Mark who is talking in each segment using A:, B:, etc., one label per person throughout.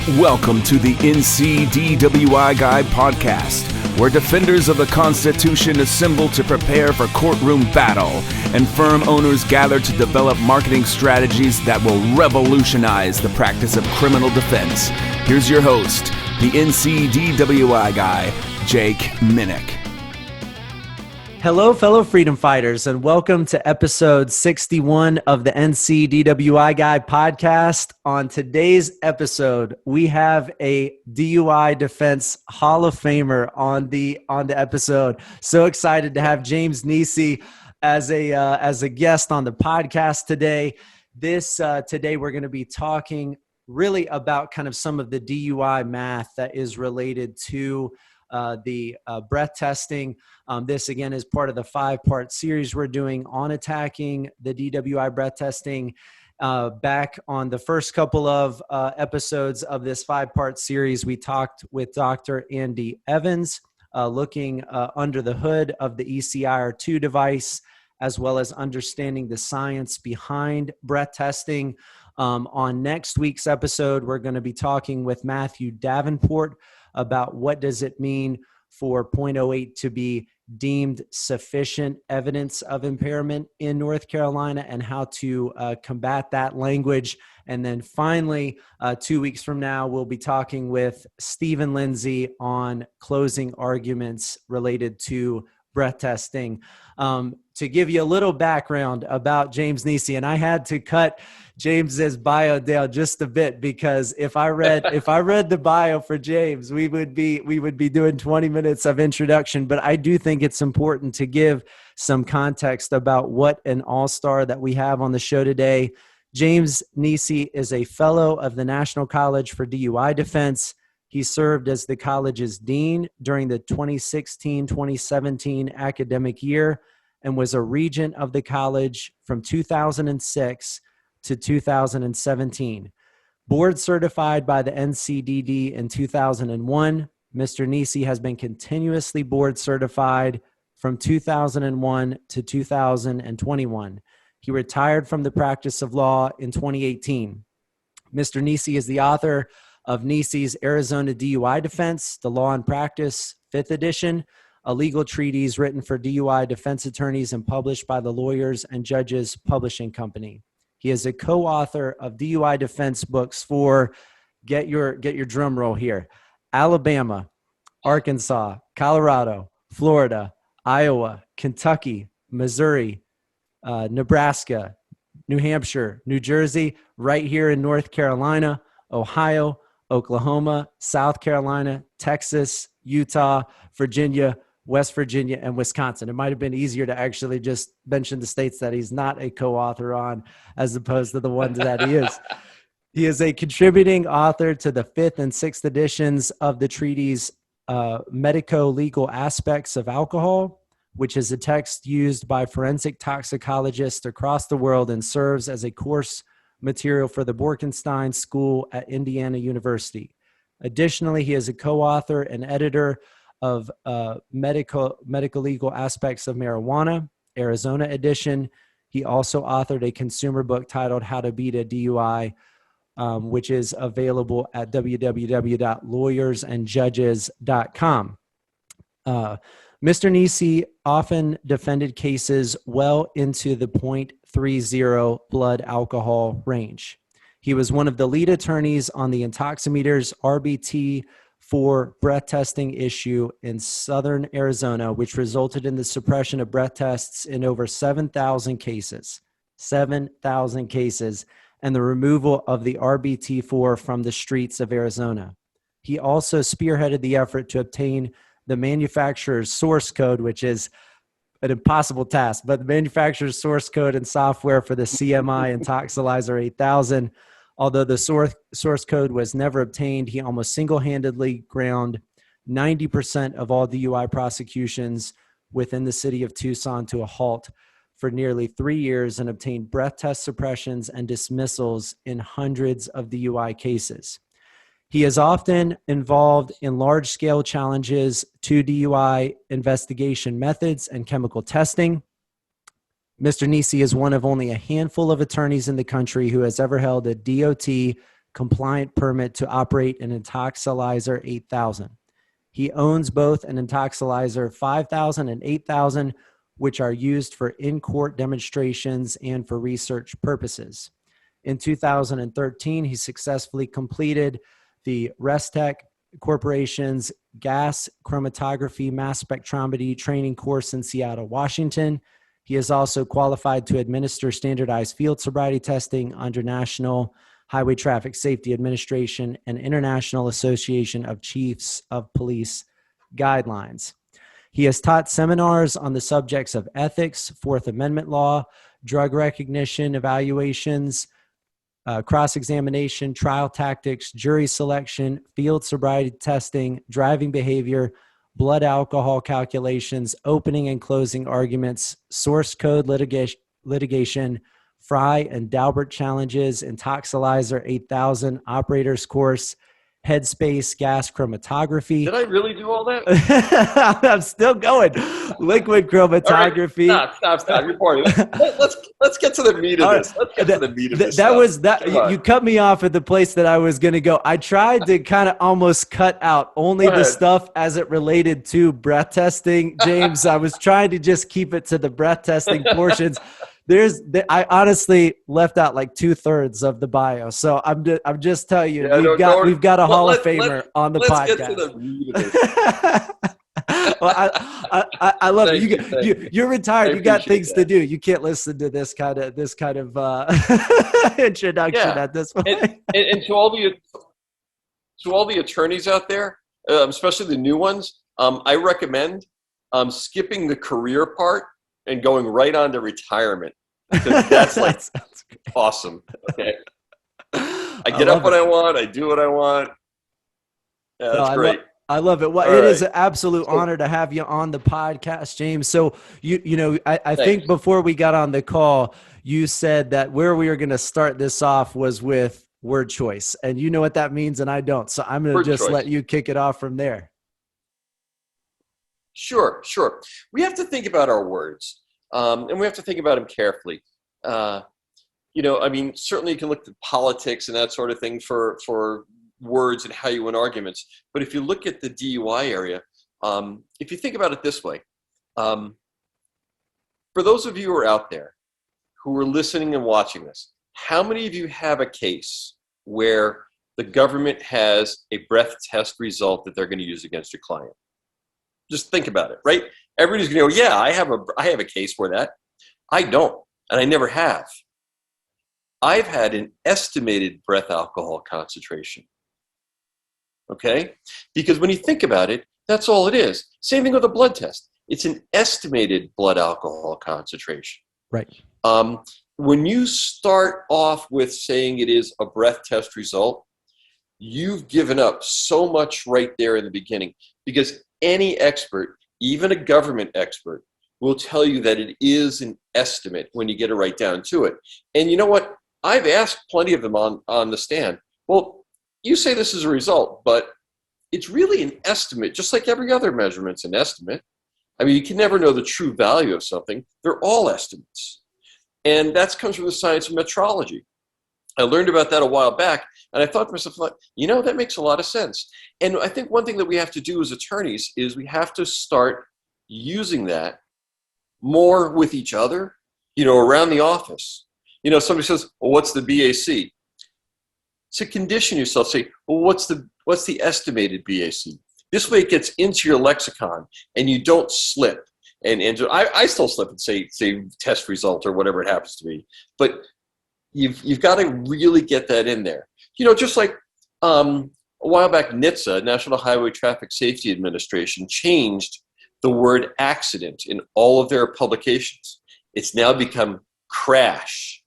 A: Welcome to the NC DWI Guy podcast, where defenders of the Constitution assemble to prepare for courtroom battle and firm owners gather to develop marketing strategies that will revolutionize the practice of criminal defense. Here's your host, the NC DWI Guy, Jake Minnick.
B: Hello, fellow freedom fighters, and welcome to episode 61 of the NC DWI Guy podcast. On today's episode, we have a DUI defense Hall of Famer on the episode. So excited to have James Nesci as a guest on the podcast today. Today we're going to be talking really about kind of some of the DUI math that is related to the breath testing. This, again, is part of the 5-part series we're doing on attacking the DWI breath testing. Back on the first couple of episodes of this 5-part series, we talked with Dr. Andy Evans, looking under the hood of the ECIR2 device, as well as understanding the science behind breath testing. On next week's episode, we're going to be talking with Matthew Davenport about what does it mean for 0.08 to be deemed sufficient evidence of impairment in North Carolina and how to combat that language. And then finally, 2 weeks from now, we'll be talking with Stephen Lindsay on closing arguments related to breath testing. To give you a little background about James Nesci, and I had to cut James's bio down just a bit because if I read the bio for James, we would be doing 20 minutes of introduction. But I do think it's important to give some context about what an all-star that we have on the show today. James Nesci is a fellow of the National College for DUI Defense. He served as the college's dean during the 2016-2017 academic year and was a regent of the college from 2006 to 2017. Board certified by the NCDD in 2001, Mr. Nesci has been continuously board certified from 2001 to 2021. He retired from the practice of law in 2018. Mr. Nesci is the author of Nesci's Arizona DUI Defense, The Law and Practice, 5th edition, a legal treatise written for DUI defense attorneys and published by the Lawyers and Judges Publishing Company. He is a co-author of DUI defense books for, get your drum roll here, Alabama, Arkansas, Colorado, Florida, Iowa, Kentucky, Missouri, Nebraska, New Hampshire, New Jersey, right here in North Carolina, Ohio, Oklahoma, South Carolina, Texas, Utah, Virginia, West Virginia, and Wisconsin. It might have been easier to actually just mention the states that he's not a co-author on as opposed to the ones that he is. He is a contributing author to the 5th and 6th editions of the treatise Medico-Legal Aspects of Alcohol, which is a text used by forensic toxicologists across the world and serves as a course material for the Borkenstein School at Indiana University. Additionally, he is a co-author and editor of Medical Legal Aspects of Marijuana, Arizona edition. He also authored a consumer book titled How to Beat a DUI, which is available at www.lawyersandjudges.com. Mr. Nesci often defended cases well into the 0.30 blood alcohol range. He was one of the lead attorneys on the Intoximeters RBT-IV breath testing issue in southern Arizona, which resulted in the suppression of breath tests in over 7,000 cases. 7,000 cases, and the removal of the RBT-IV from the streets of Arizona. He also spearheaded the effort to obtain the manufacturer's source code, which is an impossible task, but the manufacturer's source code and software for the CMI Intoxilyzer 8000. Although the source code was never obtained, he almost single-handedly ground 90% of all DUI prosecutions within the city of Tucson to a halt for nearly 3 years and obtained breath test suppressions and dismissals in hundreds of DUI cases. He is often involved in large-scale challenges to DUI investigation methods and chemical testing. Mr. Nesci is one of only a handful of attorneys in the country who has ever held a DOT compliant permit to operate an Intoxilyzer 8000. He owns both an Intoxilyzer 5000 and 8000, which are used for in-court demonstrations and for research purposes. In 2013, he successfully completed the Restec Corporation's gas chromatography mass spectrometry training course in Seattle, Washington. He is also qualified to administer standardized field sobriety testing under National Highway Traffic Safety Administration and International Association of Chiefs of Police guidelines. He has taught seminars on the subjects of ethics, Fourth Amendment law, drug recognition evaluations, cross-examination, trial tactics, jury selection, field sobriety testing, driving behavior, blood alcohol calculations, opening and closing arguments, source code litigation, Fry and Daubert challenges, Intoxilyzer 8000 operators course, Headspace gas chromatography.
C: Did I really do all that?
B: I'm still going. Liquid chromatography.
C: Right. Stop. You're boring. Let's get to the meat of this. Let's get to the meat of this.
B: You cut me off at the place that I was going to go. I tried to kind of almost cut out only the stuff as it related to breath testing, James. I was trying to just keep it to the breath testing portions. I honestly left out like 2/3 of the bio, so I'm just telling you, we've got a Hall of Famer on the podcast.
C: Let's get to the meat of this.
B: Well, I love it. You're retired. You got things to do. You can't listen to this kind of introduction at this point.
C: And to all the attorneys out there, especially the new ones, I recommend skipping the career part and going right on to retirement, because that's like awesome. Okay, I get up when I want. I do what I want. Yeah, that's great.
B: I love it. Well, it is an absolute honor to have you on the podcast, James. So I think before we got on the call, you said that where we were going to start this off was with word choice, and you know what that means, and I don't. So I'm going to just let you kick it off from there.
C: Sure. We have to think about our words, and we have to think about them carefully. Certainly you can look at politics and that sort of thing for words and how you win arguments. But if you look at the DUI area, if you think about it this way, for those of you who are out there who are listening and watching this, how many of you have a case where the government has a breath test result that they're going to use against your client? Just think about it, right? Everybody's going to go, yeah, I have a case for that. I don't, and I never have. I've had an estimated breath alcohol concentration. Okay? Because when you think about it, that's all it is. Same thing with a blood test. It's an estimated blood alcohol concentration.
B: Right.
C: When you start off with saying it is a breath test result, you've given up so much right there in the beginning, because any expert, even a government expert, will tell you that it is an estimate when you get it right down to it. And you know what? I've asked plenty of them on the stand, well, you say this is a result, but it's really an estimate, just like every other measurement's an estimate. I mean, you can never know the true value of something. They're all estimates. And that comes from the science of metrology. I learned about that a while back, and I thought to myself, that makes a lot of sense. And I think one thing that we have to do as attorneys is we have to start using that more with each other, around the office. Somebody says, well, what's the BAC? To condition yourself, say, well, what's the estimated BAC? This way it gets into your lexicon and you don't slip. And I still slip and say test result or whatever it happens to be. But you've got to really get that in there. Just like a while back, NHTSA, National Highway Traffic Safety Administration, changed the word accident in all of their publications. It's now become crash.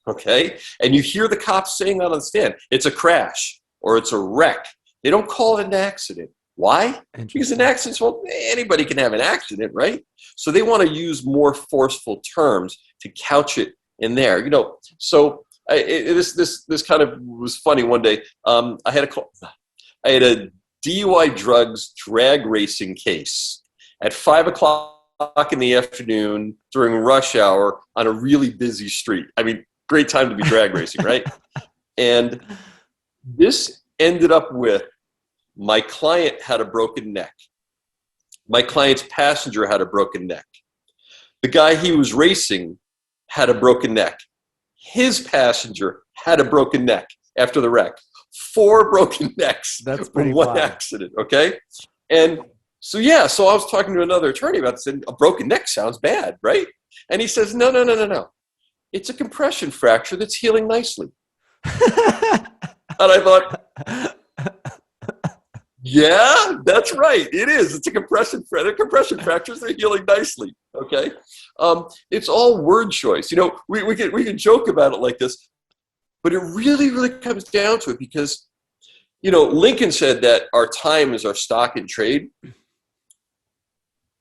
C: Okay? And you hear the cops saying that on the stand. It's a crash or it's a wreck. They don't call it an accident. Why? Because an accident, well, anybody can have an accident, right? So they want to use more forceful terms to couch it in there. So this kind of was funny one day. I had a DUI drugs drag racing case at 5:00 in the afternoon during rush hour on a really busy street. I mean, great time to be drag racing, right? And This ended up with my client had a broken neck. My client's passenger had a broken neck. The guy he was racing had a broken neck. His passenger had a broken neck after the wreck. 4 broken necks from one accident, okay? And so I was talking to another attorney about this, and a broken neck sounds bad, right? And he says, no. It's a compression fracture that's healing nicely. And I thought, yeah, that's right. It is. It's a compression fracture. They're compression fractures. They're healing nicely. Okay. It's all word choice. We can joke about it like this, but it really, really comes down to it because, Lincoln said that our time is our stock in trade,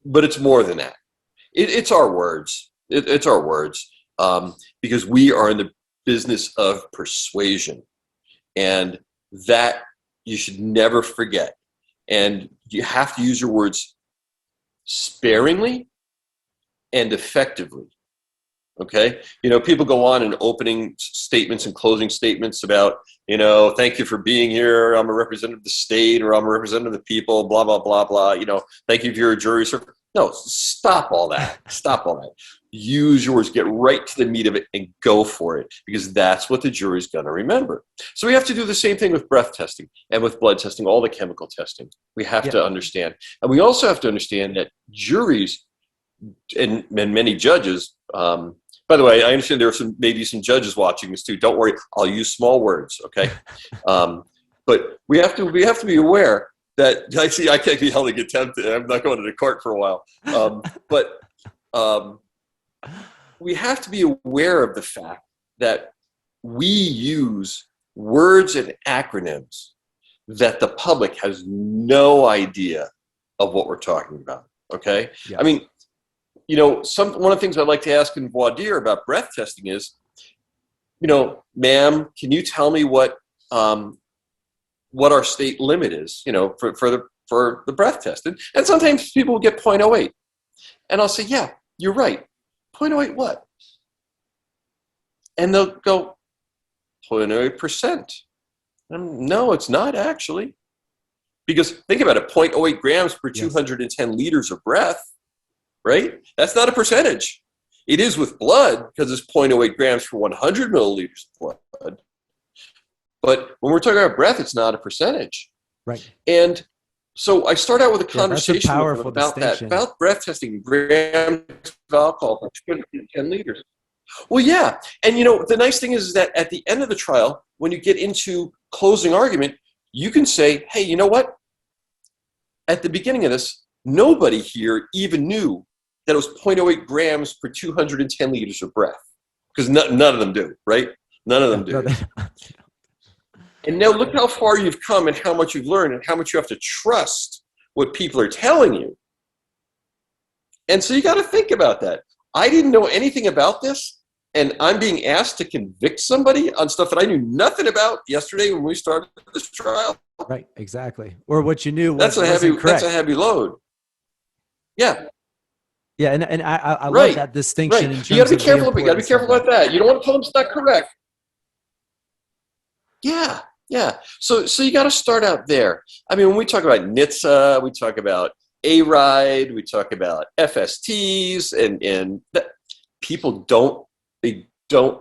C: but it's more than that. It's our words. It's our words because we are in the business of persuasion, and that you should never forget. And you have to use your words sparingly and effectively. Okay? People go on in opening statements and closing statements about, thank you for being here. I'm a representative of the state, or I'm a representative of the people, blah, blah, blah, blah. Thank you for your jury service. No, stop all that. Stop all that. Use your words, get right to the meat of it and go for it, because that's what the jury's going to remember. So we have to do the same thing with breath testing and with blood testing, all the chemical testing. We have to understand. And we also have to understand that juries and many judges, by the way, I understand there are maybe some judges watching this too. Don't worry, I'll use small words, okay? But we have to be aware that I can't be held in contempt. I'm not going to the court for a while. But we have to be aware of the fact that we use words and acronyms that the public has no idea of what we're talking about. Okay? Yeah. I mean, one of the things I'd like to ask in voir dire about breath testing is, ma'am, can you tell me what our state limit is, for the breath test? And sometimes people will get 0.08. And I'll say, yeah, you're right. 0.08 what? And they'll go, 0.08%. No, it's not actually. Because think about it, 0.08 grams per 210 liters of breath, right? That's not a percentage. It is with blood, because it's 0.08 grams per 100 milliliters of blood. But when we're talking about breath, it's not a percentage. Right. And so I start out with a conversation with them about that, about breath testing, grams of alcohol per 210 liters. Well, yeah. And, the nice thing is that at the end of the trial, when you get into closing argument, you can say, hey, you know what? At the beginning of this, nobody here even knew that it was 0.08 grams per 210 liters of breath, because none of them do, right? None of them do. And now look how far you've come and how much you've learned and how much you have to trust what people are telling you. And so you got to think about that. I didn't know anything about this, and I'm being asked to convict somebody on stuff that I knew nothing about yesterday when we started this trial.
B: Right, exactly. Or what you knew
C: that's a heavy load. Yeah.
B: Yeah, and I love that distinction.
C: Right. You got to be careful. You got to be careful about that. You don't want to tell them it's not correct. Yeah. Yeah. So you got to start out there. I mean, when we talk about NHTSA, we talk about A-RIDE, we talk about FSTs, and that, people don't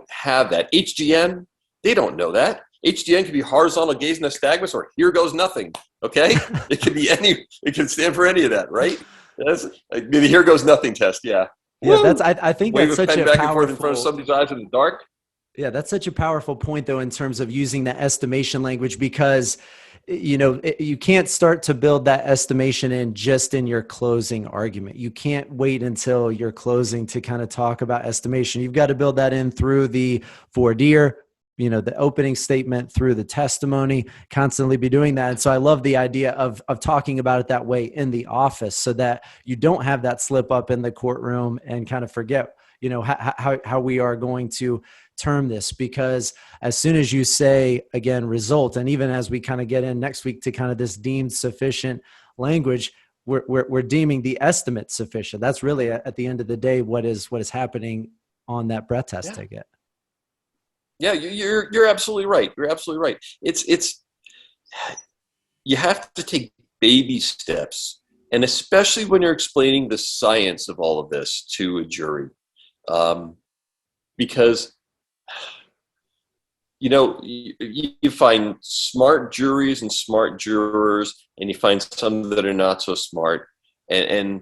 C: have that. HGN, they don't know that. HGN can be horizontal gaze nystagmus or here goes nothing. Okay, it can stand for any of that, right? That's the here goes nothing test. Yeah.
B: Yeah, that's. I think
C: wave
B: that's such a
C: back
B: powerful.
C: And forth in front of somebody's eyes in the dark.
B: Yeah, that's such a powerful point, though, in terms of using the estimation language, because you can't start to build that estimation in your closing argument. You can't wait until your closing to kind of talk about estimation. You've got to build that in through the voir dire, the opening statement, through the testimony, constantly be doing that. And so I love the idea of talking about it that way in the office, so that you don't have that slip up in the courtroom and kind of forget, how we are going to term this. Because as soon as you say, again, result, and even as we kind of get in next week to kind of this deemed sufficient language, we're deeming the estimate sufficient. That's really, at the end of the day, what is happening on that breath test ticket.
C: Yeah, you're absolutely right. You're absolutely right. It's you have to take baby steps, and especially when you're explaining the science of all of this to a jury, because you find smart juries and smart jurors, and you find some that are not so smart, and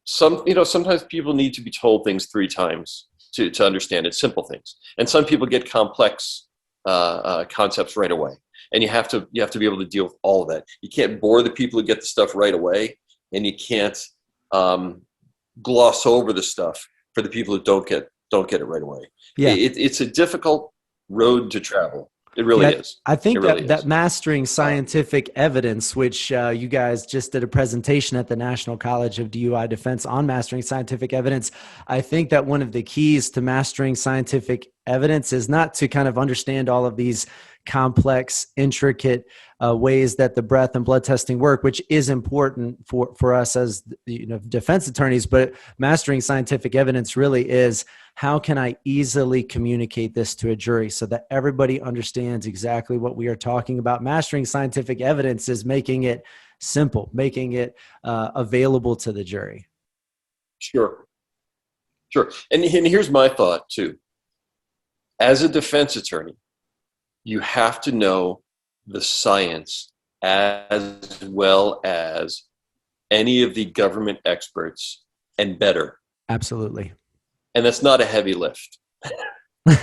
C: sometimes people need to be told things 3 times to understand it, simple things, and some people get complex concepts right away, and you have to be able to deal with all of that. You can't bore the people who get the stuff right away, and you can't gloss over the stuff for the people who don't get it right away.
B: Yeah,
C: it's a difficult road to travel. It really is.
B: I think
C: really
B: that mastering scientific evidence, which you guys just did a presentation at the National College of DUI Defense on mastering scientific evidence. I think that one of the keys to mastering scientific evidence is not to kind of understand all of these complex, intricate ways that the breath and blood testing work, which is important for us as defense attorneys. But mastering scientific evidence really is, how can I easily communicate this to a jury so that everybody understands exactly what we are talking about? Mastering scientific evidence is making it simple, making it available to the jury.
C: Sure. And here's my thought too. As a defense attorney, you have to know the science as well as any of the government experts, and better.
B: Absolutely.
C: And that's not a heavy lift.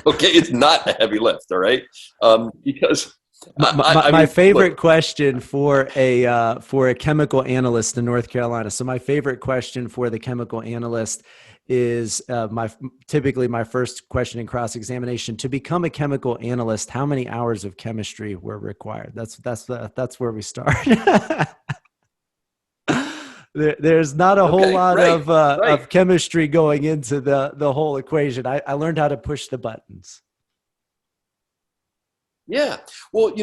C: Okay, it's not a heavy lift, all right? Because
B: my favorite question for a chemical analyst in North Carolina. So my favorite question for the chemical analyst is typically my first question in cross-examination. To become a chemical analyst, how many hours of chemistry were required? That's where we start. There's not a whole lot of chemistry going into the whole equation. I learned how to push the buttons.
C: Yeah. Well,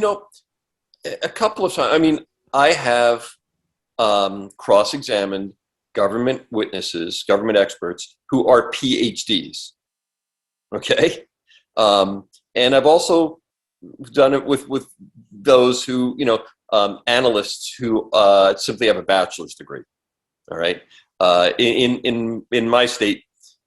C: a couple of times. I mean, I have cross-examined government witnesses, government experts who are PhDs. Okay. And I've also done it with those who, analysts who simply have a bachelor's degree. All right. In my state,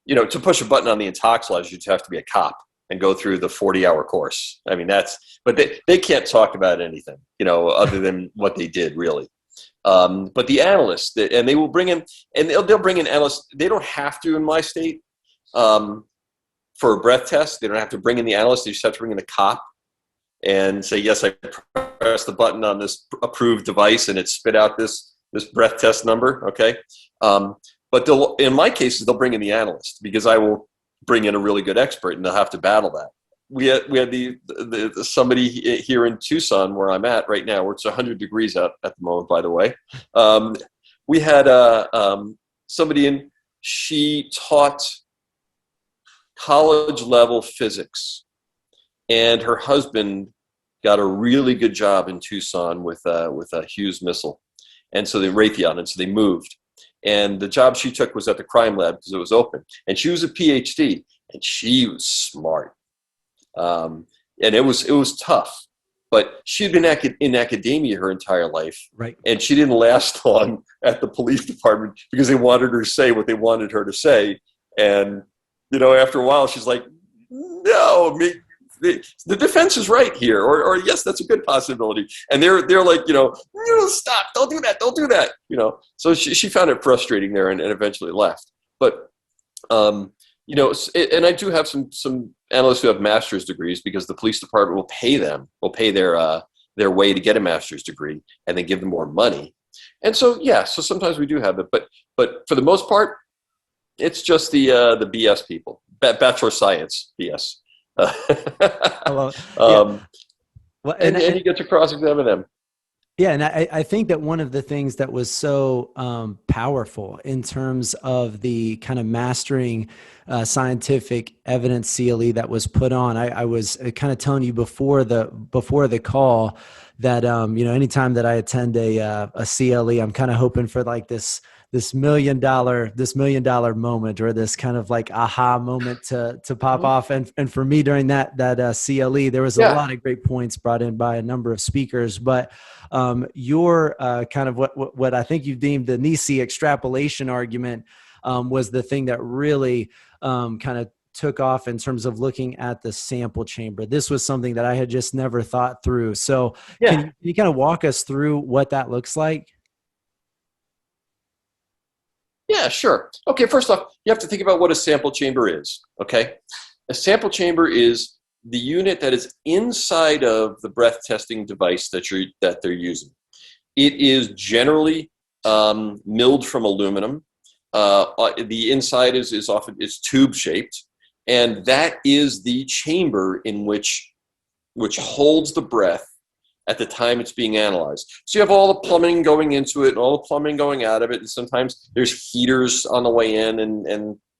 C: to push a button on the Intoxilyzer, you just have to be a cop and go through the 40-hour course. I mean, but they can't talk about anything, other than what they did really. But the analysts, and they will bring in, and they'll bring in analysts. They don't have to in my state for a breath test. They don't have to bring in the analyst. They just have to bring in the cop and say, yes, I pressed the button on this approved device and it spit out this breath test number. Okay. But in my cases, they'll bring in the analyst because I will bring in a really good expert and they'll have to battle that. We had somebody here in Tucson where I'm at right now, where it's 100 degrees out at the moment, by the way. We had somebody in, she taught college level physics, and her husband got a really good job in Tucson with a Hughes missile. And so Raytheon, and so they moved. And the job she took was at the crime lab because it was open. And she was a PhD, and she was smart. And it was tough, but she'd been in academia her entire life. Right. And she didn't last long at the police department because they wanted her to say what they wanted her to say. And, after a while, she's like, no, the defense is right here, or yes, that's a good possibility. And they're like, stop, don't do that. So she found it frustrating there and eventually left. But, and I do have some analysts who have master's degrees because the police department will pay their way to get a master's degree and then give them more money. And so, so sometimes we do have it, but for the most part, it's just the BS people, bachelor science BS. And you get to cross-examine them.
B: Yeah, and I think that one of the things that was so powerful in terms of the kind of mastering scientific evidence CLE that was put on, I was kind of telling you before the call that anytime that I attend a CLE, I'm kind of hoping for like this $1 million moment, or this kind of like aha moment to pop off. And for me during that CLE, there was a lot of great points brought in by a number of speakers, but your kind of what I think you deemed the Nesci extrapolation argument was the thing that really kind of took off in terms of looking at the sample chamber. This was something that I had just never thought through. So can you kind of walk us through what that looks like?
C: Yeah, sure. Okay, first off, you have to think about what a sample chamber is, okay? A sample chamber is the unit that is inside of the breath testing device that they're using. It is generally milled from aluminum. The inside is often tube shaped, and that is the chamber in which holds the breath at the time it's being analyzed. So you have all the plumbing going into it and all the plumbing going out of it, and sometimes there's heaters on the way in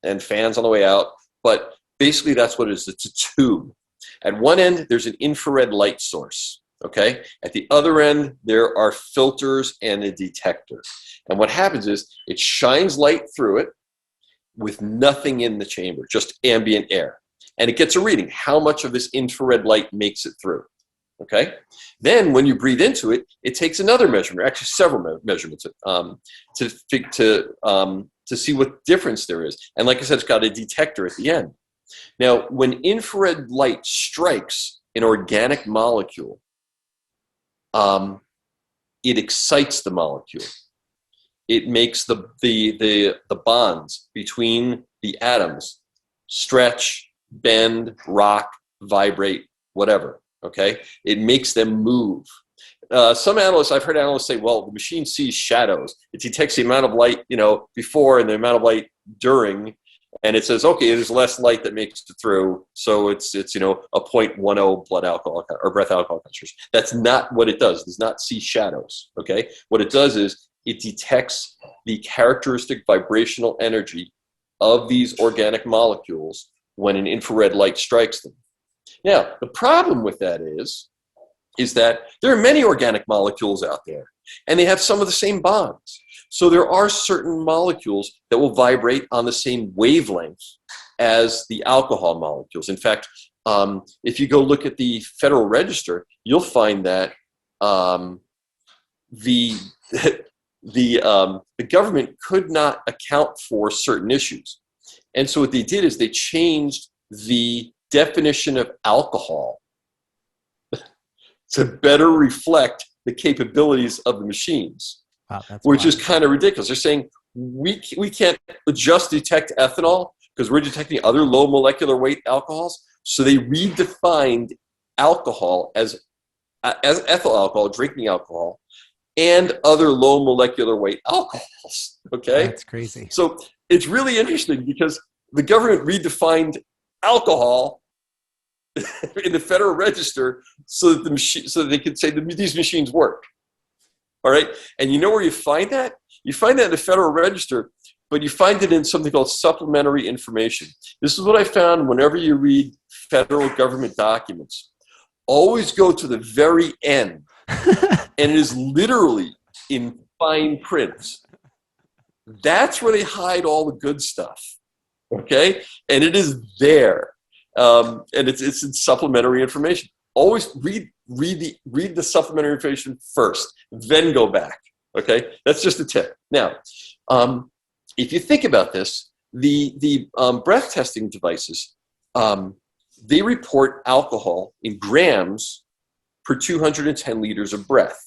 C: and fans on the way out, but basically that's what it is. It's a tube. At one end, there's an infrared light source, okay? At the other end, there are filters and a detector. And what happens is it shines light through it with nothing in the chamber, just ambient air. And it gets a reading, how much of this infrared light makes it through, okay? Then when you breathe into it, it takes another measurement, actually several measurements to see what difference there is. And like I said, it's got a detector at the end. Now, when infrared light strikes an organic molecule, it excites the molecule. It makes the bonds between the atoms stretch, bend, rock, vibrate, whatever, okay? It makes them move. Some analysts, I've heard analysts say, well, the machine sees shadows. It detects the amount of light, before and the amount of light during, and it says, okay, there's less light that makes it through, so it's a 0.10 blood alcohol or breath alcohol concentration. That's not what it does. It does not see shadows, okay? What it does is it detects the characteristic vibrational energy of these organic molecules when an infrared light strikes them. Now, the problem with that is that there are many organic molecules out there, and they have some of the same bonds. So there are certain molecules that will vibrate on the same wavelength as the alcohol molecules. In fact, if you go look at the Federal Register, you'll find that the government could not account for certain issues. And so what they did is they changed the definition of alcohol to better reflect the capabilities of the machines. Wow, which is kind of ridiculous. They're saying we can't just detect ethanol because we're detecting other low molecular weight alcohols. So they redefined alcohol as ethyl alcohol, drinking alcohol, and other low molecular weight alcohols. Okay,
B: that's crazy.
C: So it's really interesting because the government redefined alcohol in the Federal Register so that they could say that these machines work. All right, and you know where you find that? You find that in the Federal Register, but you find it in something called supplementary information. This is what I found whenever you read federal government documents. Always go to the very end, and it is literally in fine print. That's where they hide all the good stuff, okay? And it is there, and it's in supplementary information. Always read the supplementary information first, then go back. Okay, that's just a tip. Now, if you think about this, the breath testing devices, they report alcohol in grams per 210 liters of breath.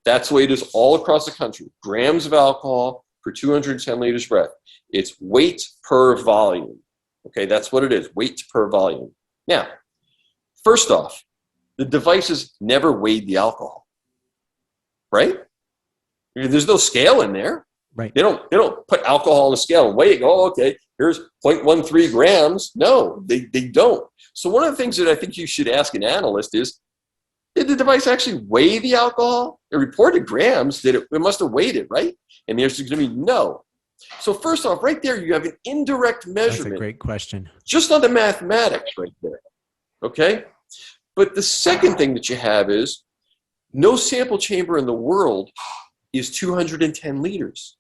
C: That's the way it is all across the country. Grams of alcohol per 210 liters of breath. It's weight per volume. Okay, that's what it is, weight per volume. Now, first off, the devices never weighed the alcohol, right? There's no scale in there.
B: Right.
C: They don't put alcohol on a scale and weigh it. Oh, okay, here's 0.13 grams. No, they don't. So one of the things that I think you should ask an analyst is, did the device actually weigh the alcohol? It reported grams. It must have weighed it, right? And the answer is going to be no. So first off, right there, you have an indirect measurement.
B: That's a great question.
C: Just on the mathematics right there, okay? But the second thing that you have is no sample chamber in the world is 210 liters.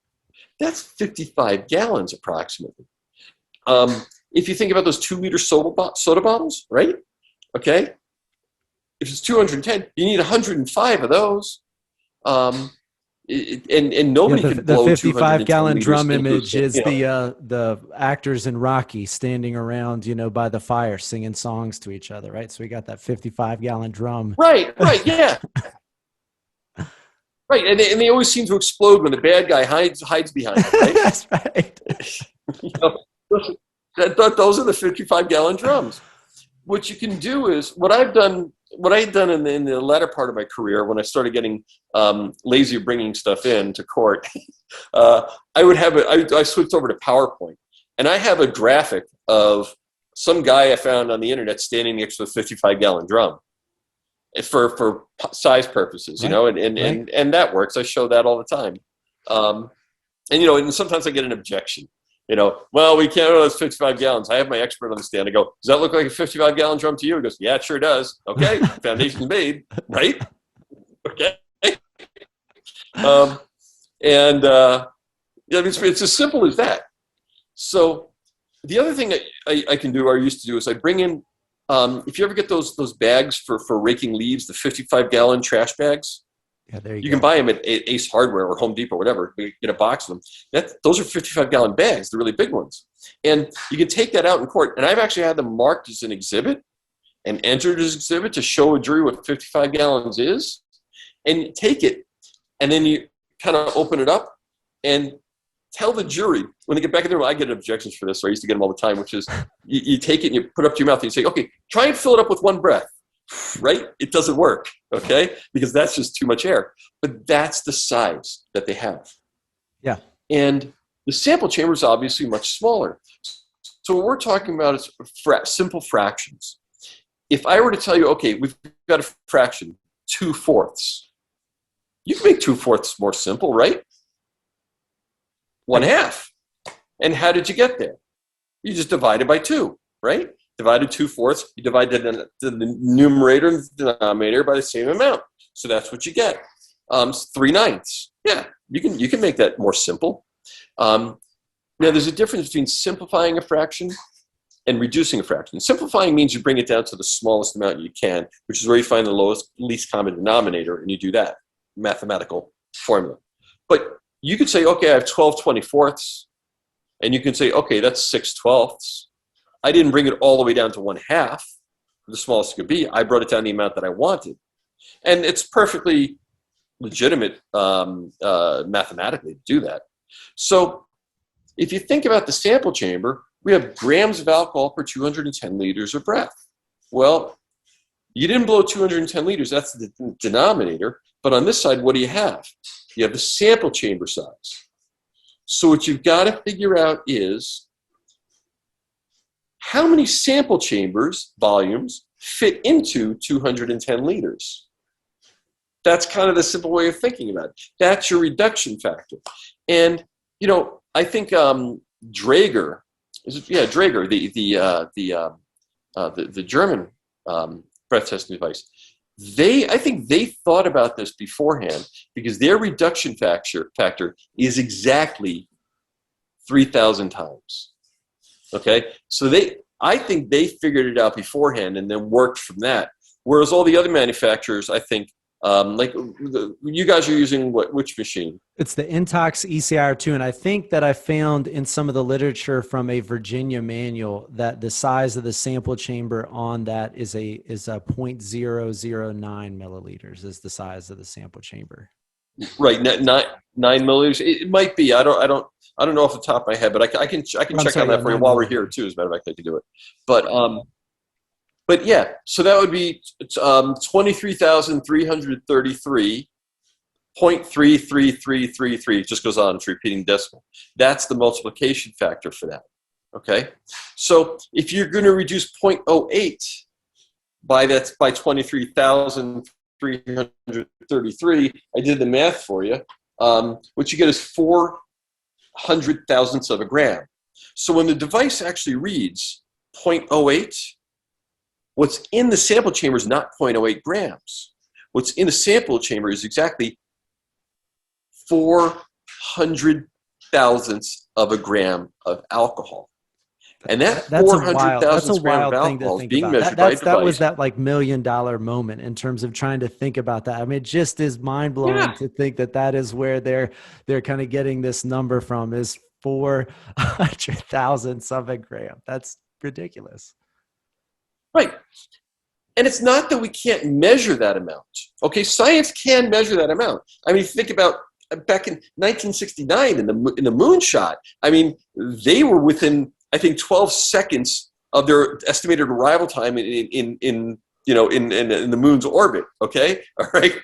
C: That's 55 gallons approximately. If you think about those 2-liter soda bottles, right? Okay. If it's 210, you need 105 of those. And nobody can blow
B: 55
C: 210
B: gallon
C: liters
B: drum
C: into
B: image is
C: you know.
B: the actors in Rocky standing around, by the fire singing songs to each other, right? So we got that 55 gallon drum.
C: Right, yeah. Right, and they always seem to explode when the bad guy hides behind it, right?
B: That's right.
C: Those are the 55 gallon drums. What you can do is what I had done in the latter part of my career when I started getting lazy of bringing stuff in to court. I switched over to PowerPoint, and I have a graphic of some guy I found on the internet standing next to a 55 gallon drum for size purposes,
B: right.
C: and that works. I show that all the time. And sometimes I get an objection. Well, we can't. That's 55 gallons. I have my expert on the stand. I go, does that look like a 55 gallon drum to you? He goes, yeah, it sure does. Okay, foundation's made, right? Okay. It's as simple as that. So the other thing I can do, or I used to do, is I bring in. If you ever get those bags for raking leaves, the 55 gallon trash bags.
B: Yeah, there
C: you can buy them at Ace Hardware or Home Depot, whatever. You get a box of them. Those are 55 gallon bags, the really big ones. And you can take that out in court. And I've actually had them marked as an exhibit and entered as an exhibit to show a jury what 55 gallons is. And you take it, and then you kind of open it up and tell the jury, when they get back in the room, I get objections for this, or I used to get them all the time, which is you take it and you put it up to your mouth and you say, okay, try and fill it up with one breath. Right? It doesn't work, okay? Because that's just too much air. But that's the size that they have.
B: Yeah.
C: And the sample chamber is obviously much smaller. So what we're talking about is simple fractions. If I were to tell you, okay, we've got a fraction, 2/4. You can make 2/4 more simple, right? 1/2. And how did you get there? You just divide it by 2, right? Divided 2/4, you divide the numerator and the denominator by the same amount. So that's what you get. 3/9. Yeah, you can make that more simple. Now there's a difference between simplifying a fraction and reducing a fraction. Simplifying means you bring it down to the smallest amount you can, which is where you find the least common denominator, and you do that mathematical formula. But you could say, okay, I have 12/24, and you can say, okay, that's 6/12. I didn't bring it all the way down to 1/2, the smallest it could be. I brought it down the amount that I wanted. And it's perfectly legitimate mathematically to do that. So if you think about the sample chamber, we have grams of alcohol per 210 liters of breath. Well, you didn't blow 210 liters. That's the denominator. But on this side, what do you have? You have the sample chamber size. So what you've got to figure out is how many sample chambers, volumes, fit into 210 liters. That's kind of the simple way of thinking about it. That's your reduction factor. And, I think Draeger, the German breath testing device, I think they thought about this beforehand because their reduction factor is exactly 3,000 times. Okay, so I think they figured it out beforehand and then worked from that. Whereas all the other manufacturers, I think, you guys are using which machine?
B: It's the Intox ECIR2, and I think that I found in some of the literature from a Virginia manual that the size of the sample chamber on that is a 0.009 milliliters is the size of the sample chamber.
C: Right, 9 milliliters. It might be. I don't know off the top of my head, but I can check on that for you while we're here too. As a matter of fact, I can do it. But yeah, so that would be 23,333.33333. It just goes on. It's repeating decimal. That's the multiplication factor for that. Okay, so if you're going to reduce 0.08 by 23,333, I did the math for you. What you get is 400 thousandths of a gram. So when the device actually reads 0.08, what's in the sample chamber is not 0.08 grams. What's in the sample chamber is exactly 400 thousandths of a gram of alcohol. And that
B: that's
C: 400
B: that's a
C: thousandths gram of
B: wild thing to
C: alcohol is
B: think
C: being
B: about.
C: measured by a
B: That was
C: device.
B: that like $1 million moment in terms of trying to think about that. I mean, it just is mind blowing
C: Yeah.
B: to think that that is where they're kind of getting this number from, is 400 thousandths of a gram. That's ridiculous.
C: Right. And it's not that we can't measure that amount. Okay, science can measure that amount. I mean, think about back in 1969 in the moonshot. I mean, they were within, I think, 12 seconds of their estimated arrival time in the moon's orbit. Okay, all right.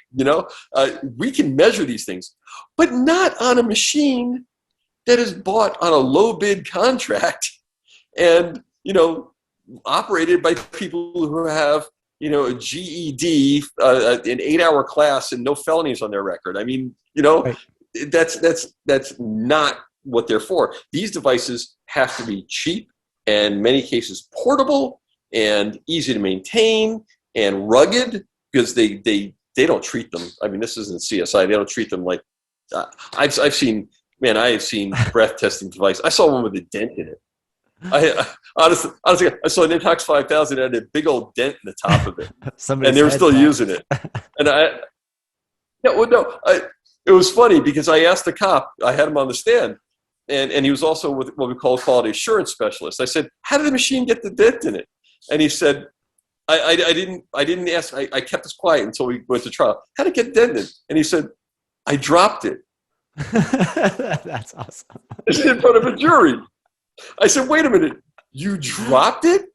C: We can measure these things, but not on a machine that is bought on a low bid contract and operated by people who have a GED, an 8-hour class, and no felonies on their record. I mean,
B: Right.
C: that's not what they're for. These devices have to be cheap and in many cases portable and easy to maintain and rugged, because they don't treat them. I mean, this isn't CSI. They don't treat them like I've seen breath testing device. I saw one with a dent in it. Honestly, I saw an Intox 5000 that had a big old dent in the top of it, and they were still using it. And it was funny because I asked the cop. I had him on the stand, and he was also with what we call a quality assurance specialist. I said, "How did the machine get the dent in it?" And he said, "I didn't ask. I kept this quiet until we went to trial. How did it get dented?" And he said, "I dropped it."
B: That's awesome.
C: This is in front of a jury. I said, "Wait a minute, you dropped it?"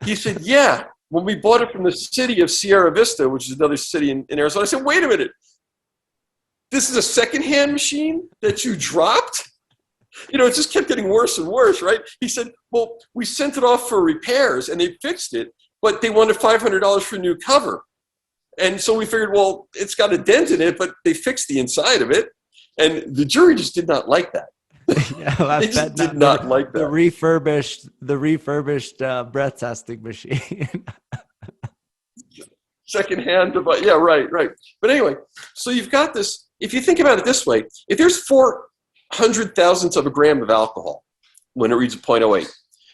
C: He said, "Yeah, when we bought it from the city of Sierra Vista, which is another city in Arizona." I said, "Wait a minute, this is a secondhand machine that you dropped?" It just kept getting worse and worse, right? He said, "Well, we sent it off for repairs and they fixed it, but they wanted $500 for a new cover. And so we figured, well, it's got a dent in it, but they fixed the inside of it." And the jury just did not like that.
B: Yeah,
C: They just did not like that.
B: The refurbished breath testing machine.
C: Secondhand device. Yeah, right. But anyway, so you've got this. If you think about it this way, if there's 400 thousandths of a gram of alcohol when it reads a 0.08,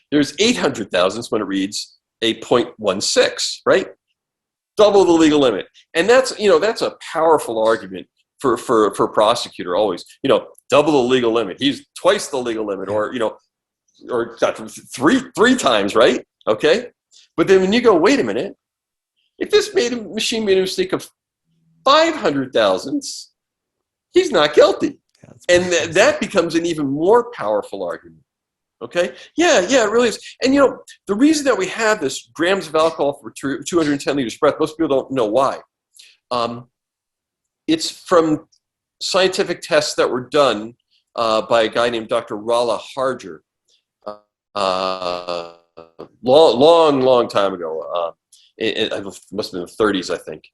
C: there's 800 thousandths when it reads a 0.16, right? Double the legal limit. And that's a powerful argument for a prosecutor always. Double the legal limit. He's twice the legal limit, or three times, right? Okay. But then when you go, wait a minute, if this machine made a mistake of 500 thousandths, he's not guilty. Yeah, and that becomes an even more powerful argument. Okay? Yeah, it really is. And the reason that we have this grams of alcohol for 210 liters of breath, most people don't know why. It's from scientific tests that were done by a guy named Dr. Rala Harger long time ago. It must have been the 30s, I think.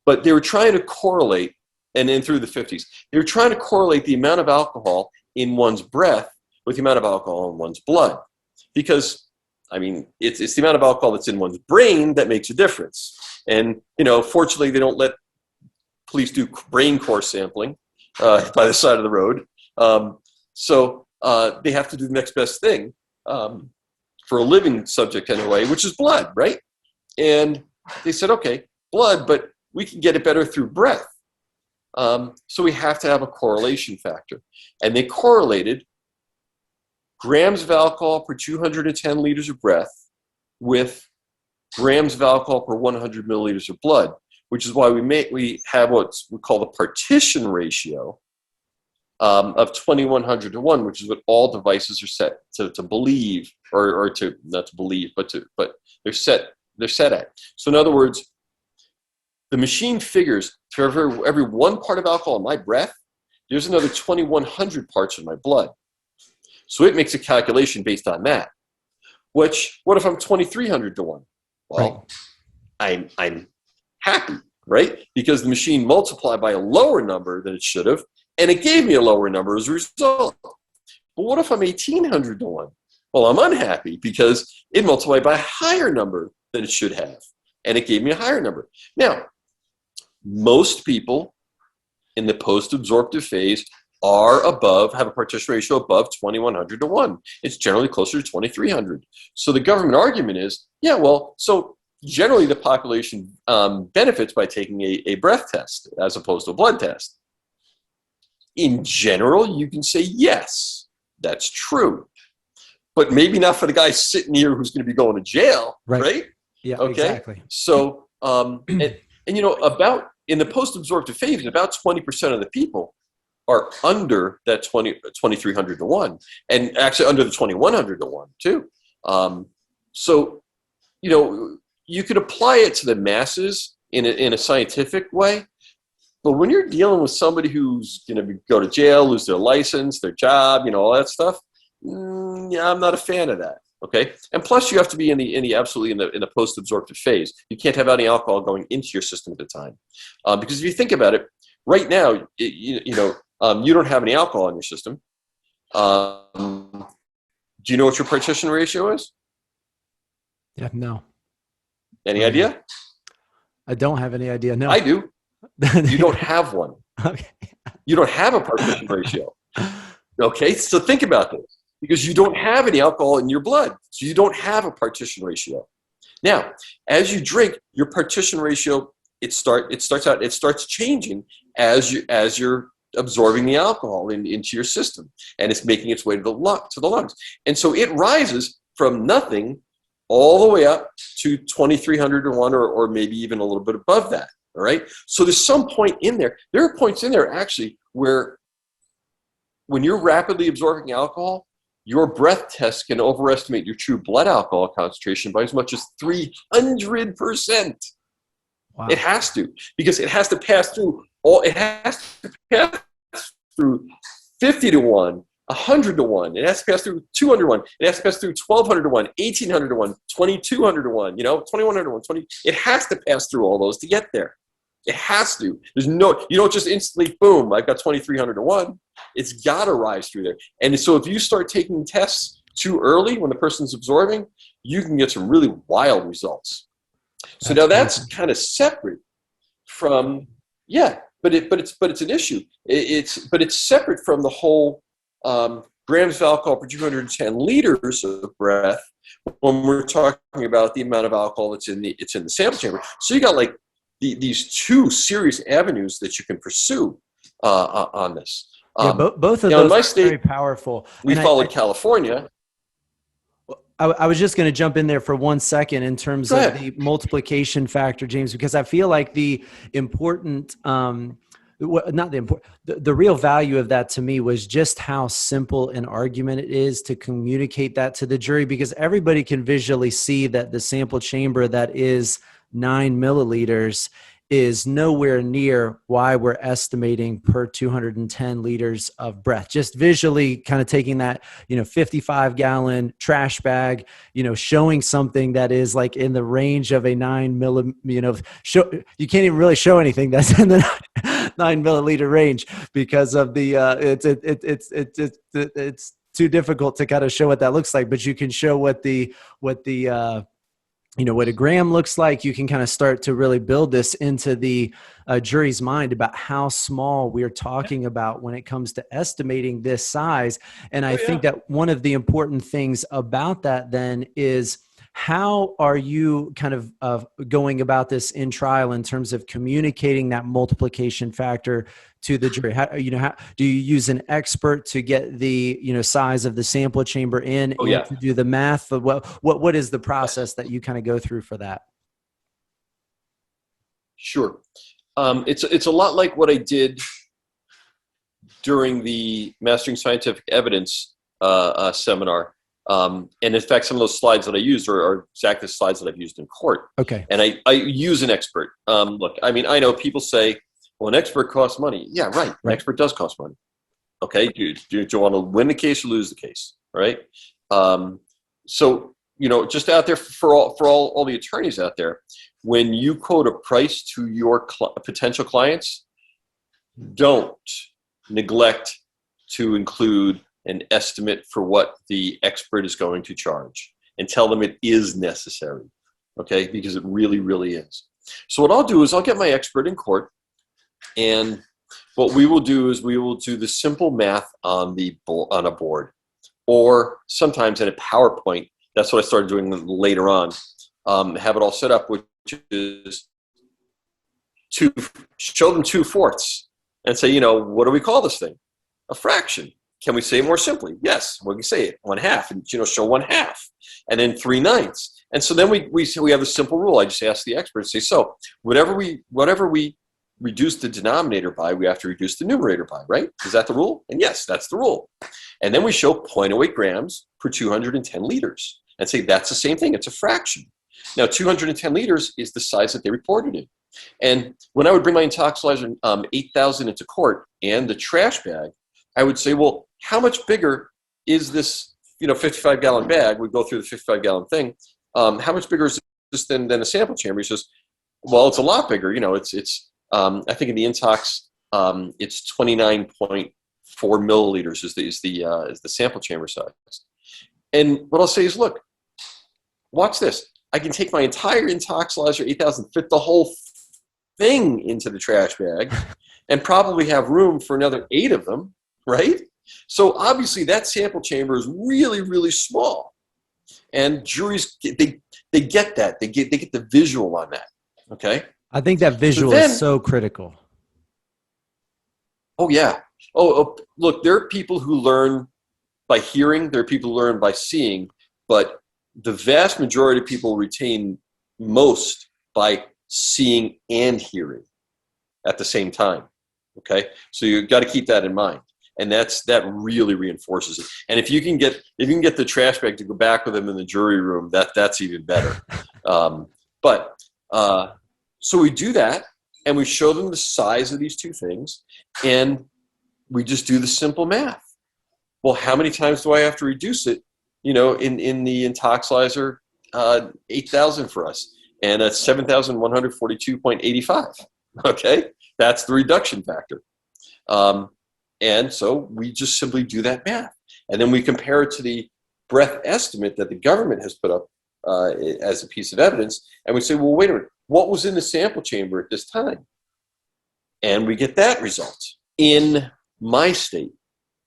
C: But they were trying to correlate, and then through the 50s, they were trying to correlate the amount of alcohol in one's breath with the amount of alcohol in one's blood. Because, I mean, it's the amount of alcohol that's in one's brain that makes a difference. And, fortunately, they don't let police do brain core sampling by the side of the road. So they have to do the next best thing for a living subject anyway, which is blood, right? And they said, okay, blood, but we can get it better through breath. So we have to have a correlation factor. And they correlated grams of alcohol per 210 liters of breath with grams of alcohol per 100 milliliters of blood, which is why we have what we call the partition ratio of 2100 to 1, which is what all devices are set to believe, or to not to believe, but they're set at. So in other words, the machine figures for every 1 part of alcohol in my breath, there's another 2100 parts in my blood. So it makes a calculation based on that. What if I'm 2300 to 1? Well, right. I'm happy, right? Because the machine multiplied by a lower number than it should have, and it gave me a lower number as a result. But what if I'm 1800 to 1? Well, I'm unhappy because it multiplied by a higher number than it should have, and it gave me a higher number. Now, most people in the post-absorptive phase have a partition ratio above 2100 to 1. It's generally closer to 2300. So the government argument is, yeah, well, so generally the population benefits by taking a breath test as opposed to a blood test. In general, you can say, yes, that's true. But maybe not for the guy sitting here who's going to be going to jail, right?
B: Yeah,
C: okay?
B: Exactly.
C: So, and you know, about in the post-absorptive phase, about 20% of the people are under that 2300 to 1, and actually under the 2100 to 1 too. So, you know, you could apply it to the masses in a scientific way, but when you're dealing with somebody who's going to go to jail, lose their license, their job, you know, all that stuff, yeah, I'm not a fan of that. Okay, and plus you have to be in the post-absorptive phase. You can't have any alcohol going into your system at the time, because if you think about it, right now, you don't have any alcohol in your system. Do you know what your partition ratio is?
B: Yeah, no.
C: Any idea?
B: I don't have any idea. No,
C: I do. You don't have one.
B: Okay.
C: You don't have a partition ratio. Okay, so think about this. Because you don't have any alcohol in your blood, so you don't have a partition ratio. Now, as you drink, your partition ratio it starts changing as you're absorbing the alcohol into your system, and it's making its way to the lungs, and so it rises from nothing all the way up to 2300 to 1, or maybe even a little bit above that. All right. So there's some point in there. There are points in there actually where, when you're rapidly absorbing alcohol, your breath test can overestimate your true blood alcohol concentration by as much as 300%.
B: Wow.
C: It has to, because it has to pass through 50 to 1, 100 to 1. It has to pass through 200 to 1. It has to pass through 1200 to 1, 1800 to 1, 2200 to 1, 2100 to 1, 20. It has to pass through all those to get there. It has to. You don't just instantly, boom, I've got 2300 to 1. It's got to rise through there. And so if you start taking tests too early when the person's absorbing, you can get some really wild results. So now that's kind of separate from, but it's an issue. It's separate from the whole grams of alcohol per 210 liters of breath when we're talking about the amount of alcohol that's in the sample chamber. So you got like these two serious avenues that you can pursue on this.
B: Both of those are very powerful.
C: We followed California.
B: I was just going to jump in there for 1 second in terms of the multiplication factor, James, because I feel like the real value of that to me was just how simple an argument it is to communicate that to the jury, because everybody can visually see that the sample chamber that is 9 milliliters is nowhere near why we're estimating per 210 liters of breath. Just visually kind of taking that, 55-gallon trash bag, showing something that is like in the range of a 9 milli, you can't even really show anything that's in the 9 milliliter range because of the, it's too difficult to kind of show what that looks like, but you can show what a gram looks like. You can kind of start to really build this into the jury's mind about how small we're talking about when it comes to estimating this size. And I think that one of the important things about that then is, how are you kind of going about this in trial in terms of communicating that multiplication factor to the jury? How do you use an expert to get the size of the sample chamber in to do the math? What is the process that you kind of go through for that?
C: Sure, it's a lot like what I did during the Mastering Scientific Evidence seminar. And in fact, some of those slides that I used are exactly the slides that I've used in court.
B: Okay.
C: And I use an expert. Look, I mean, I know people say, well, an expert costs money. Yeah, right. An expert does cost money. Okay. Do you want to win the case or lose the case? Right. So, just out there for all the attorneys out there, when you quote a price to your potential clients, don't neglect to include an estimate for what the expert is going to charge, and tell them it is necessary, okay? Because it really, really is. So what I'll do is I'll get my expert in court, and what we will do is we will do the simple math on a board, or sometimes in a PowerPoint. That's what I started doing later on. Have it all set up, which is to show them 2/4 and say, what do we call this thing? A fraction. Can we say it more simply? Yes, we can say it 1/2, and show 1/2, and then 3/9. And so then we have a simple rule. I just ask the expert, say, so whatever we reduce the denominator by, we have to reduce the numerator by, right? Is that the rule? And yes, that's the rule. And then we show 0.08 grams per 210 liters and say that's the same thing. It's a fraction. Now, 210 liters is the size that they reported it. And when I would bring my Intoxilyzer 8,000 into court and the trash bag, I would say, well, how much bigger is this 55-gallon bag? We go through the 55-gallon thing. How much bigger is this than a sample chamber? He says, well, it's a lot bigger. It's I think in the Intox, it's 29.4 milliliters is the sample chamber size. And what I'll say is, look, watch this. I can take my entire Intoxilyzer 8,000, fit the whole thing into the trash bag, and probably have room for another 8 of them, right? So obviously that sample chamber is really, really small. And juries, they get that. They get the visual on that, okay?
B: I think that visual is so critical.
C: Oh, yeah. Oh, look, there are people who learn by hearing. There are people who learn by seeing. But the vast majority of people retain most by seeing and hearing at the same time, okay? So you've got to keep that in mind. And that really reinforces it. And if you can get the trash bag to go back with them in the jury room, that's even better. So we do that, and we show them the size of these two things, and we just do the simple math. Well, how many times do I have to reduce it? In the Intoxilyzer 8,000 for us, and that's 7,142.85. Okay, that's the reduction factor. And so we just simply do that math. And then we compare it to the breath estimate that the government has put up as a piece of evidence. And we say, well, wait a minute, what was in the sample chamber at this time? And we get that result. In my state,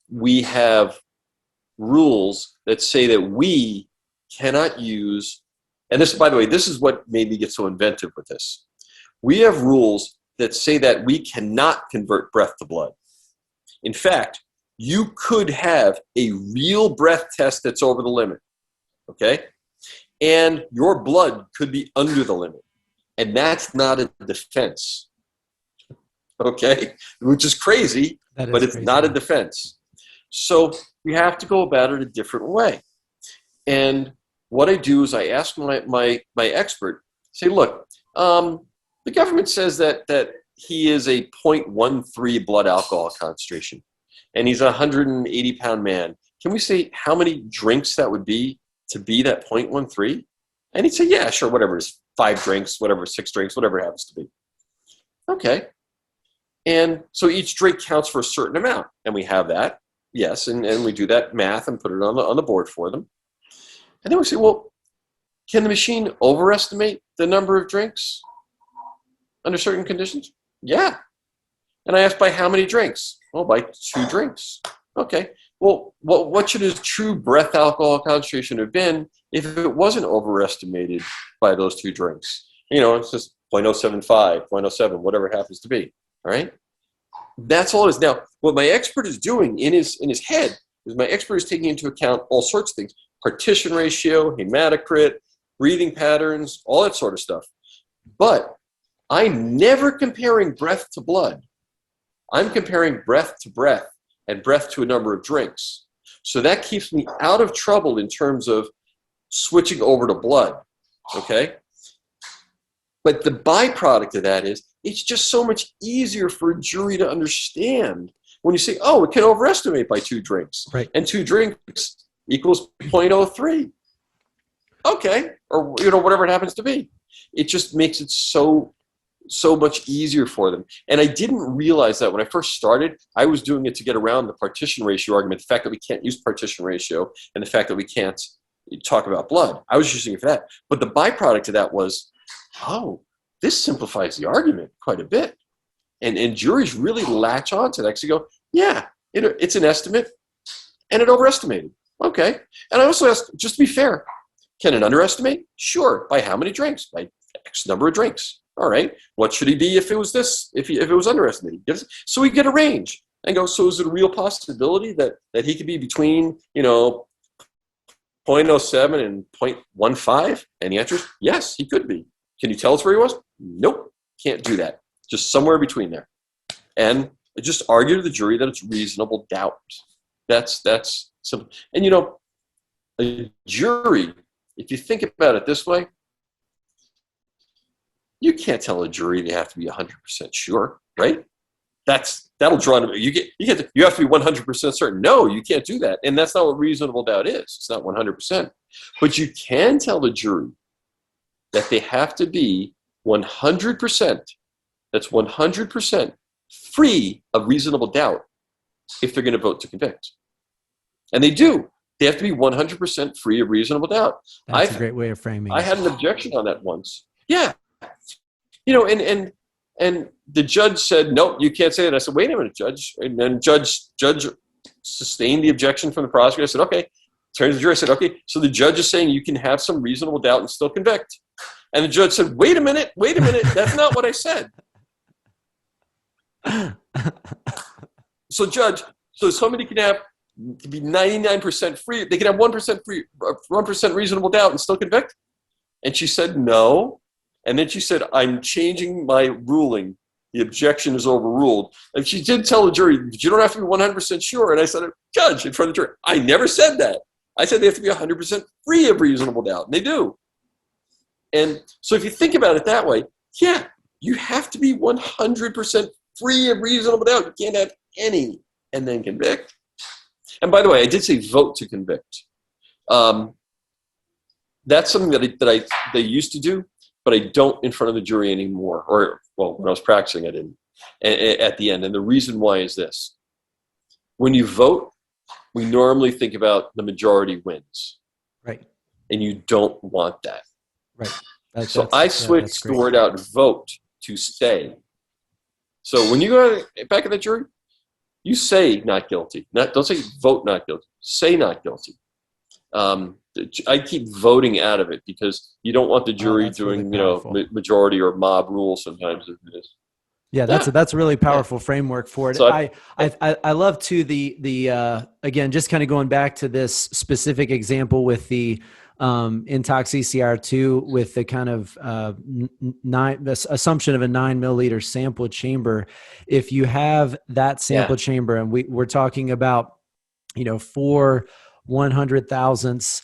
C: we have rules that say that we cannot use, and this, by the way, this is what made me get so inventive with this. We have rules that say that we cannot convert breath to blood. In fact, you could have a real breath test that's over the limit, okay? And your blood could be under the limit. And that's not a defense, okay? Which is crazy, but it's not a defense. So we have to go about it a different way. And what I do is I ask my expert, say, look, the government says that he is a 0.13 blood alcohol concentration, and he's a 180-pound man. Can we say how many drinks that would be to be that 0.13? And he'd say, yeah, sure, whatever it is, 5 drinks, whatever, 6 drinks, whatever it happens to be. Okay. And so each drink counts for a certain amount, and we have that, yes, and we do that math and put it on the board for them. And then we say, well, can the machine overestimate the number of drinks under certain conditions? Yeah. And I asked, by how many drinks? Well, by 2 drinks. Okay. Well, what should his true breath alcohol concentration have been if it wasn't overestimated by those 2 drinks? It's just 0.075, 0.07, whatever it happens to be. All right. That's all it is. Now, what my expert is doing in his head is my expert is taking into account all sorts of things: partition ratio, hematocrit, breathing patterns, all that sort of stuff. But I'm never comparing breath to blood. I'm comparing breath to breath and breath to a number of drinks. So that keeps me out of trouble in terms of switching over to blood, okay? But the byproduct of that is it's just so much easier for a jury to understand when you say, oh, it can overestimate by 2 drinks.
B: Right.
C: And 2 drinks equals 0.03. Okay, or whatever it happens to be. It just makes it so much easier for them. And I didn't realize that when I first started. I was doing it to get around the partition ratio argument, the fact that we can't use partition ratio, and the fact that we can't talk about blood. I was using it for that. But the byproduct of that was, oh, this simplifies the argument quite a bit. And juries really latch on to that because they go, yeah, it's an estimate and it overestimated. Okay. And I also asked, just to be fair, can it underestimate? Sure. By how many drinks? By X number of drinks. All right. What should he be if it was this? If it was underestimated? So we get a range and go, so is it a real possibility that he could be between, 0.07 and 0.15? And the answer is yes, he could be. Can you tell us where he was? Nope. Can't do that. Just somewhere between there. And just argue to the jury that it's reasonable doubt. That's simple. And a jury, if you think about it this way, you can't tell a jury they have to be 100% sure, right? That'll draw them. You have to be 100% certain. No, you can't do that. And that's not what reasonable doubt is. It's not 100%. But you can tell the jury that they have to be 100%. That's 100% free of reasonable doubt if they're going to vote to convict. And they do. They have to be 100% free of reasonable doubt.
B: That's a great way of framing it.
C: I had an objection on that once. Yeah. And the judge said, no, you can't say that. I said, wait a minute, judge. And then judge sustained the objection from the prosecutor. I said, okay. Turned to the jury. I said, okay, so the judge is saying you can have some reasonable doubt and still convict. And the judge said, wait a minute. That's not what I said. So judge, so somebody can be 99% free. They can have 1% free, 1% reasonable doubt and still convict. And she said, no. And then she said, I'm changing my ruling. The objection is overruled. And she did tell the jury, you don't have to be 100% sure. And I said, judge, in front of the jury, I never said that. I said they have to be 100% free of reasonable doubt. And they do. And so if you think about it that way, yeah, you have to be 100% free of reasonable doubt. You can't have any and then convict. And by the way, I did say vote to convict. That's something that they used to do, but I don't in front of the jury anymore. Or, well, when I was practicing, I didn't at the end. And the reason why is this. When you vote, we normally think about the majority wins. Right. And you don't want that. Right. So I switched the word out vote to say. So when you go back at the jury, you say not guilty. Don't say vote not guilty. Say not guilty. I keep voting out of it because you don't want the jury doing, really majority or mob rule sometimes.
B: Yeah, that's a really powerful framework for it. So I love too the again, just kind of going back to this specific example with the Intox ECIR2 with the kind of the assumption of a 9 milliliter sample chamber. If you have that sample chamber, and we're talking about 4 100,000ths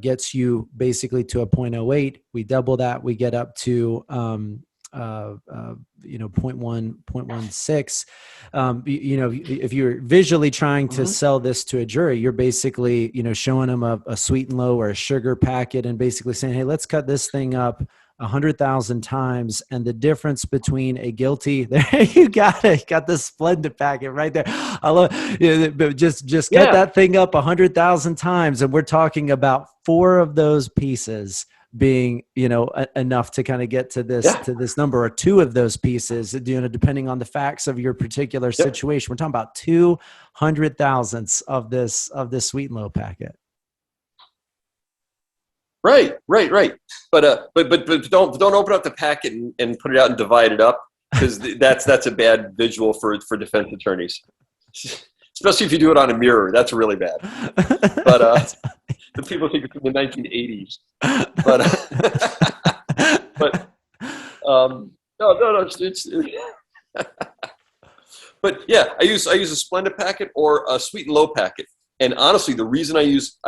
B: gets you basically to a 0.08. We double that, we get up to 0.1, 0.16. If you're visually trying to sell this to a jury, you're basically, showing them a sweet and low or a sugar packet and basically saying, hey, let's cut this thing up 100,000 times. And the difference between a guilty, there you got it, got the splendid packet right there. I love but just cut that thing up 100,000 times. And we're talking about 4 of those pieces being, enough to kind of get to this number, or 2 of those pieces, depending on the facts of your particular situation. We're talking about 200,000ths of this sweet and low packet.
C: Right. But don't open up the packet and put it out and divide it up, because that's a bad visual for defense attorneys, especially if you do it on a mirror. That's really bad. But the people think it's in the 1980s. No. But yeah, I use a Splenda packet or a sweet and low packet. And honestly, the reason I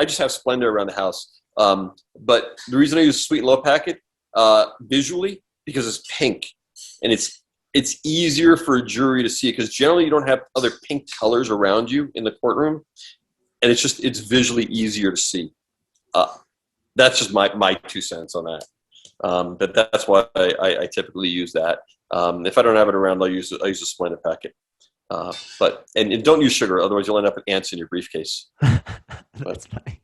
C: just have Splenda around the house. But the reason I use sweet and low packet visually, because it's pink, and it's easier for a jury to see it, because generally you don't have other pink colors around you in the courtroom, and it's visually easier to see. That's just my 2 cents on that. But that's why I typically use that. If I don't have it around, I use a Splenda packet. And don't use sugar, otherwise you'll end up with ants in your briefcase.
B: That's funny.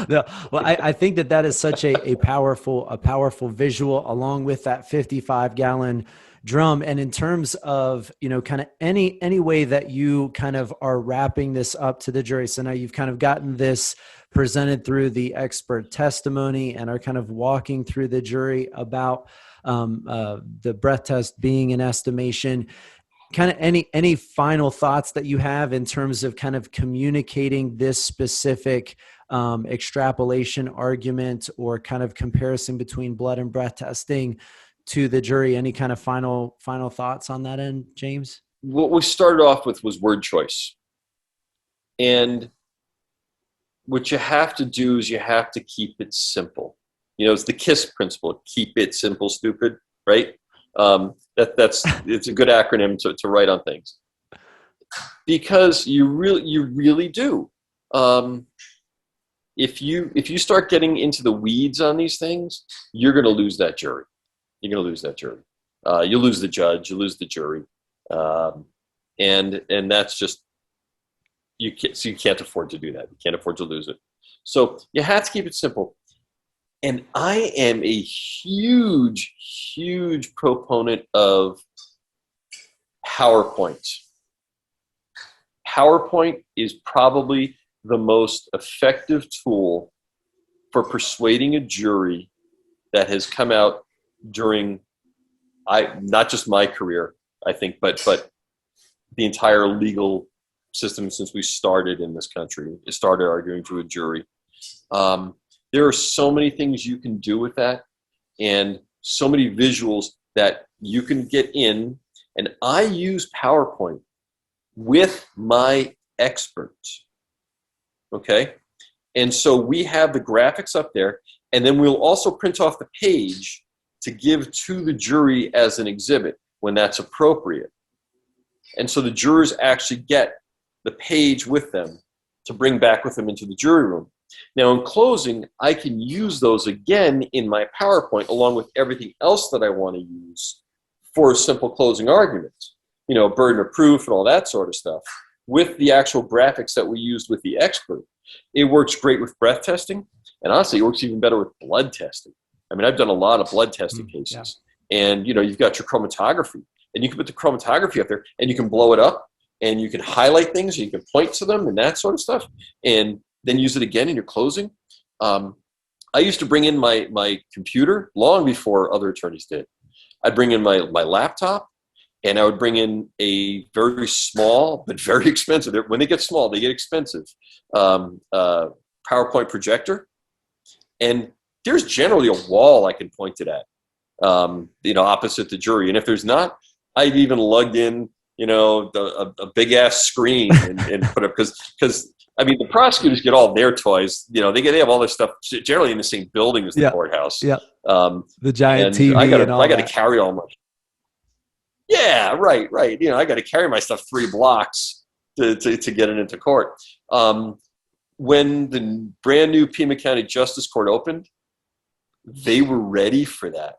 B: No, well, I think that is such a powerful visual, along with that 55-gallon drum. And in terms of, kind of any way that you kind of are wrapping this up to the jury. So now you've kind of gotten this presented through the expert testimony and are kind of walking through the jury about the breath test being an estimation. Kind of any final thoughts that you have in terms of kind of communicating this specific extrapolation argument or kind of comparison between blood and breath testing to the jury? Any kind of final thoughts on that end, James?
C: What we started off with was word choice. And what you have to do is you have to keep it simple. It's the KISS principle, keep it simple, stupid, right? It's a good acronym to write on things, because you really do. If you start getting into the weeds on these things, you're going to lose that jury. You'll lose the judge. You lose the jury, and that's just you can't afford to do that. You can't afford to lose it. So you have to keep it simple. And I am a huge, huge proponent of PowerPoint. PowerPoint is probably the most effective tool for persuading a jury that has come out during not just my career, I think, but the entire legal system since we started in this country. It started arguing to a jury. There are so many things you can do with that, and so many visuals that you can get in. And I use PowerPoint with my experts. Okay? And so we have the graphics up there, and then we'll also print off the page to give to the jury as an exhibit when that's appropriate. And so the jurors actually get the page with them to bring back with them into the jury room. Now, in closing, I can use those again in my PowerPoint along with everything else that I want to use for a simple closing argument, burden of proof and all that sort of stuff, with the actual graphics that we used with the expert. It works great with breath testing, and honestly, it works even better with blood testing. I mean, I've done a lot of blood testing cases, and you've got your chromatography, and you can put the chromatography up there, and you can blow it up, and you can highlight things, and you can point to them, and that sort of stuff, and then use it again in your closing. I used to bring in my computer long before other attorneys did. I'd bring in my laptop, and I would bring in a very small but very expensive. When they get small, they get expensive. PowerPoint projector, and there's generally a wall I can point it at, opposite the jury. And if there's not, I've even lugged in, a big ass screen and put up because. I mean, the prosecutors get all their toys. They have all their stuff generally in the same building as the courthouse.
B: Yeah. The giant TV.
C: I got to carry all my. Yeah, right. I got to carry my stuff 3 blocks to get it into court. When the brand new Pima County Justice Court opened, they were ready for that,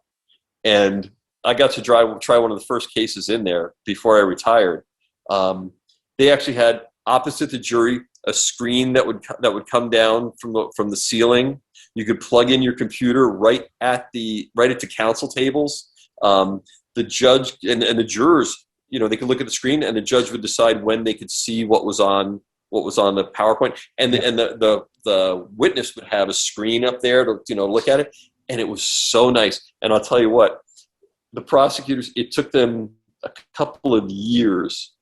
C: and I got to try one of the first cases in there before I retired. They actually had opposite the jury a screen that would come down from the ceiling. You could plug in your computer right at the counsel tables. The judge and the jurors, they could look at the screen, and the judge would decide when they could see what was on the PowerPoint, and the witness would have a screen up there to look at it, and it was so nice. And I'll tell you what, the prosecutors, it took them a couple of years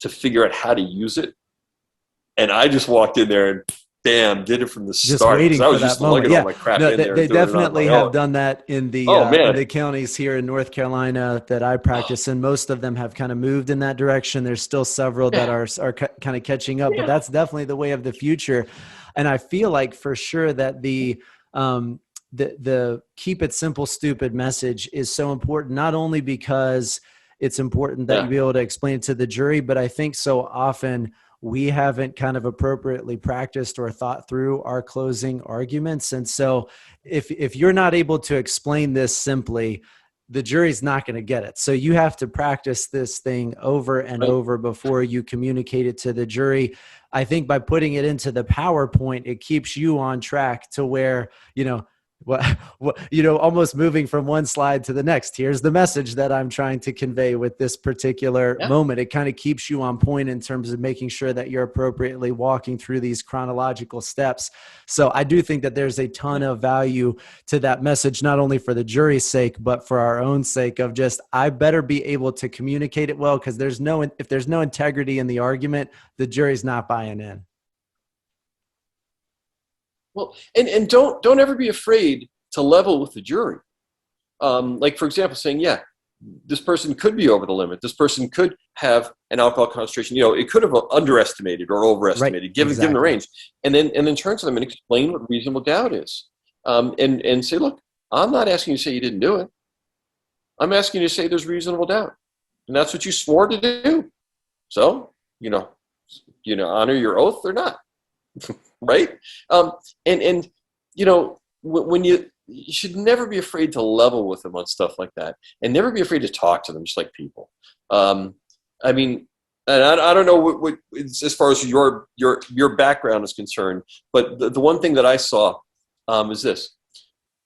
C: to figure out how to use it. And I just walked in there and bam, did it from the
B: just
C: start.
B: Waiting
C: I was
B: for
C: just
B: that moment.
C: lugging all my crap in there.
B: They definitely have done that in the counties here in North Carolina that I practice in. Most of them have kind of moved in that direction. There's still several that are kind of catching up, but that's definitely the way of the future. And I feel like for sure that the keep it simple, stupid message is so important, not only because it's important that you be able to explain it to the jury, but I think so often we haven't kind of appropriately practiced or thought through our closing arguments. And so if you're not able to explain this simply, the jury's not going to get it. So you have to practice this thing over and over before you communicate it to the jury. I think by putting it into the PowerPoint, it keeps you on track to where, almost moving from one slide to the next. Here's the message that I'm trying to convey with this particular moment. It kind of keeps you on point in terms of making sure that you're appropriately walking through these chronological steps. So I do think that there's a ton of value to that message, not only for the jury's sake, but for our own sake of just, I better be able to communicate it well, because if there's no integrity in the argument, the jury's not buying in.
C: Well, and don't ever be afraid to level with the jury. Like, for example, saying, this person could be over the limit. This person could have an alcohol concentration. It could have underestimated or overestimated, given the range. And then turn to them and explain what reasonable doubt is. And say, look, I'm not asking you to say you didn't do it. I'm asking you to say there's reasonable doubt. And that's what you swore to do. So, honor your oath or not. Right? When you should never be afraid to level with them on stuff like that, and never be afraid to talk to them just like people. And I don't know what as far as your background is concerned, but the one thing that I saw is this.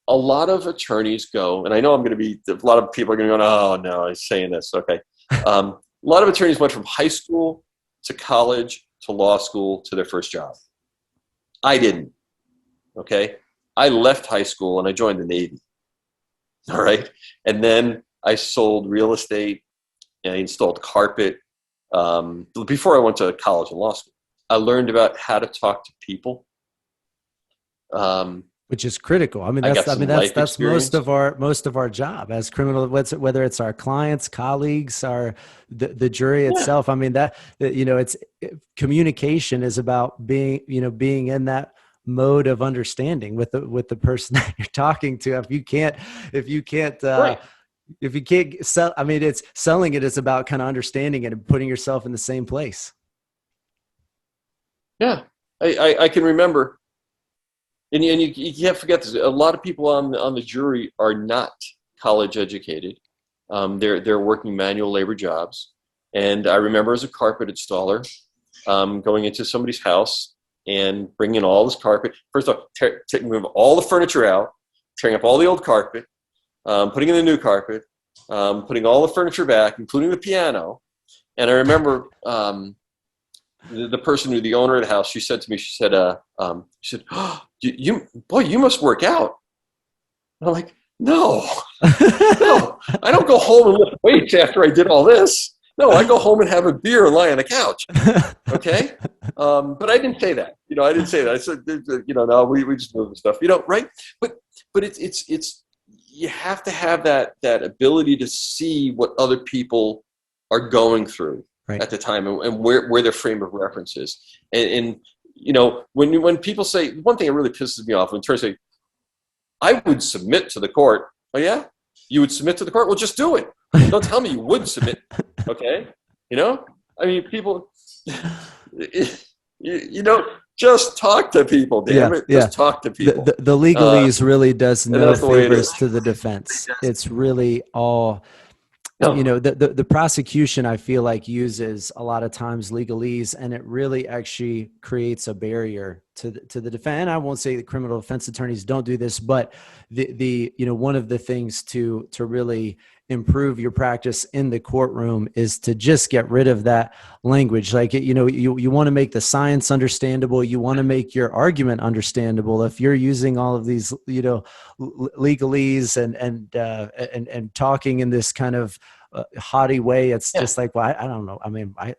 C: A lot of attorneys go, and I know a lot of people are going to go, oh no, I'm saying this. Okay. A lot of attorneys went from high school to college to law school to their first job. I didn't. Okay. I left high school and I joined the Navy. All right. And then I sold real estate and I installed carpet. Before I went to college and law school, I learned about how to talk to people.
B: Which is critical. That's most of our job as criminal, whether it's our clients, colleagues, the jury itself. It's communication is about being in that mode of understanding with the person that you're talking to. If you can't sell, it's selling it is about kind of understanding it and putting yourself in the same place. Yeah.
C: I can remember. And you can't forget this. A lot of people on the jury are not college educated. They're working manual labor jobs. And I remember as a carpet installer, going into somebody's house and bringing all this carpet. First off, taking all the furniture out, tearing up all the old carpet, putting in the new carpet, putting all the furniture back, including the piano. And I remember the person who the owner of the house, she said to me, oh, you must work out. And I'm like, no, I don't go home and lift weights after I did all this. No, I go home and have a beer and lie on the couch. Okay. But I didn't say that, I didn't say that. I said, no, we just move the stuff, right. But it's, you have to have that ability to see what other people are going through. Right. At the time and where their frame of reference is. And when people say, one thing that really pisses me off when attorneys say, I would submit to the court. Oh yeah? You would submit to the court? Well, just do it. Don't tell me you would submit. Okay? People, just talk to people, damn it. Just talk to people.
B: The legalese really does no favors to the defense. It's really all... The prosecution, I feel like, uses a lot of times legalese, and it really actually creates a barrier to the defense. And I won't say the criminal defense attorneys don't do this, but one of the things to really improve your practice in the courtroom is to just get rid of that language. Like, you want to make the science understandable. You want to make your argument understandable. If you're using all of these, legalese and talking in this kind of haughty way, it's just like, well, I don't know. I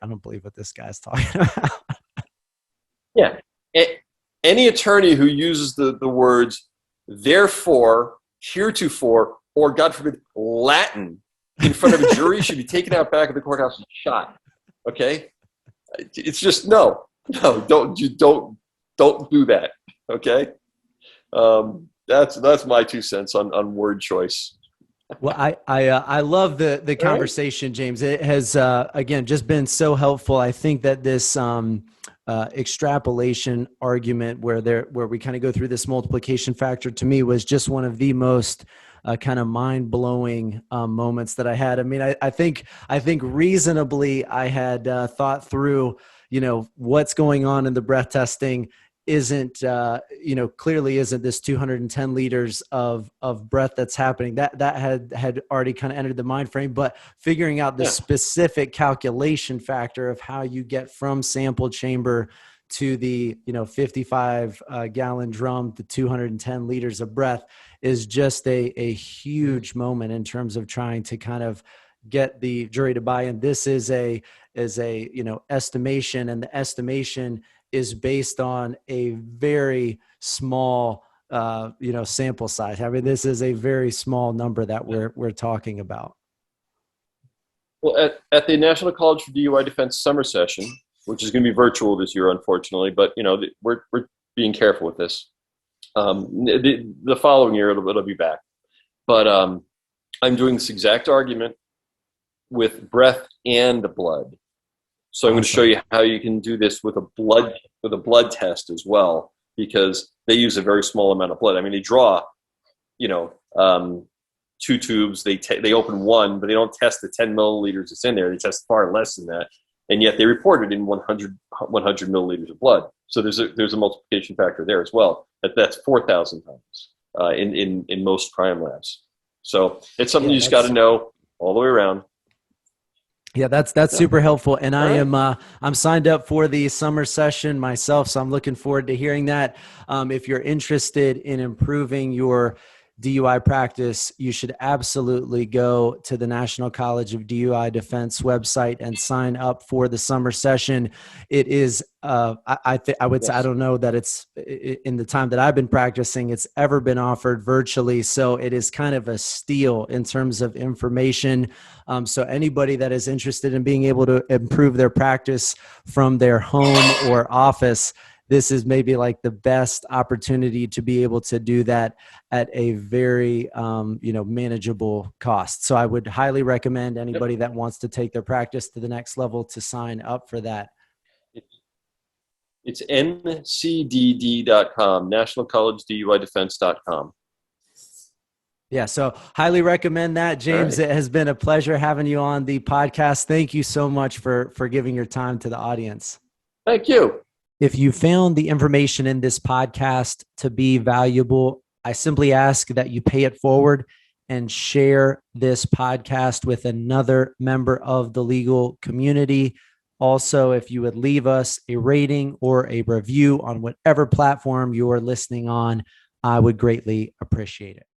B: don't believe what this guy's talking about.
C: Yeah. Any attorney who uses the words therefore, heretofore, or God forbid, Latin in front of a jury should be taken out back of the courthouse and shot. Okay? It's just don't do that. Okay? That's my 2 cents on word choice.
B: Well, I love the conversation, James. It has again just been so helpful. I think that this extrapolation argument where we kind of go through this multiplication factor, to me, was just one of the most kind of mind-blowing moments that I had. I mean, I think reasonably I had thought through, what's going on in the breath testing isn't, clearly isn't this 210 liters of breath that's happening. That had already kind of entered the mind frame, but figuring out the specific calculation factor of how you get from sample chamber to the 55 gallon drum to 210 liters of breath is just a huge moment in terms of trying to kind of get the jury to buy in. This is a estimation, and the estimation is based on a very small sample size. I mean, this is a very small number that we're talking about.
C: Well, at the National College for DUI Defense summer session, which is going to be virtual this year, unfortunately, but we're being careful with this. The following year it'll be back, but I'm doing this exact argument with breath and blood. So I'm going to show you how you can do this with a blood test as well, because they use a very small amount of blood. I mean, they draw, 2 tubes. They open one, but they don't test the 10 milliliters that's in there. They test far less than that, and yet they report it in 100 milliliters of blood. So there's a multiplication factor there as well. That's 4,000 times in most crime labs. So it's something you just got to know all the way around.
B: Yeah, that's super helpful. And I'm signed up for the summer session myself, so I'm looking forward to hearing that. If you're interested in improving your DUI practice, you should absolutely go to the National College of DUI Defense website and sign up for the summer session. It is, I would say, I don't know that it's in the time that I've been practicing, it's ever been offered virtually. So it is kind of a steal in terms of information. So anybody that is interested in being able to improve their practice from their home or office, this is maybe like the best opportunity to be able to do that at a very, manageable cost. So I would highly recommend anybody that wants to take their practice to the next level to sign up for that.
C: It's ncdd.com, National College DUI Defense.com.
B: Yeah, so highly recommend that, James. Right. It has been a pleasure having you on the podcast. Thank you so much for giving your time to the audience.
C: Thank you.
B: If you found the information in this podcast to be valuable, I simply ask that you pay it forward and share this podcast with another member of the legal community. Also, if you would leave us a rating or a review on whatever platform you are listening on, I would greatly appreciate it.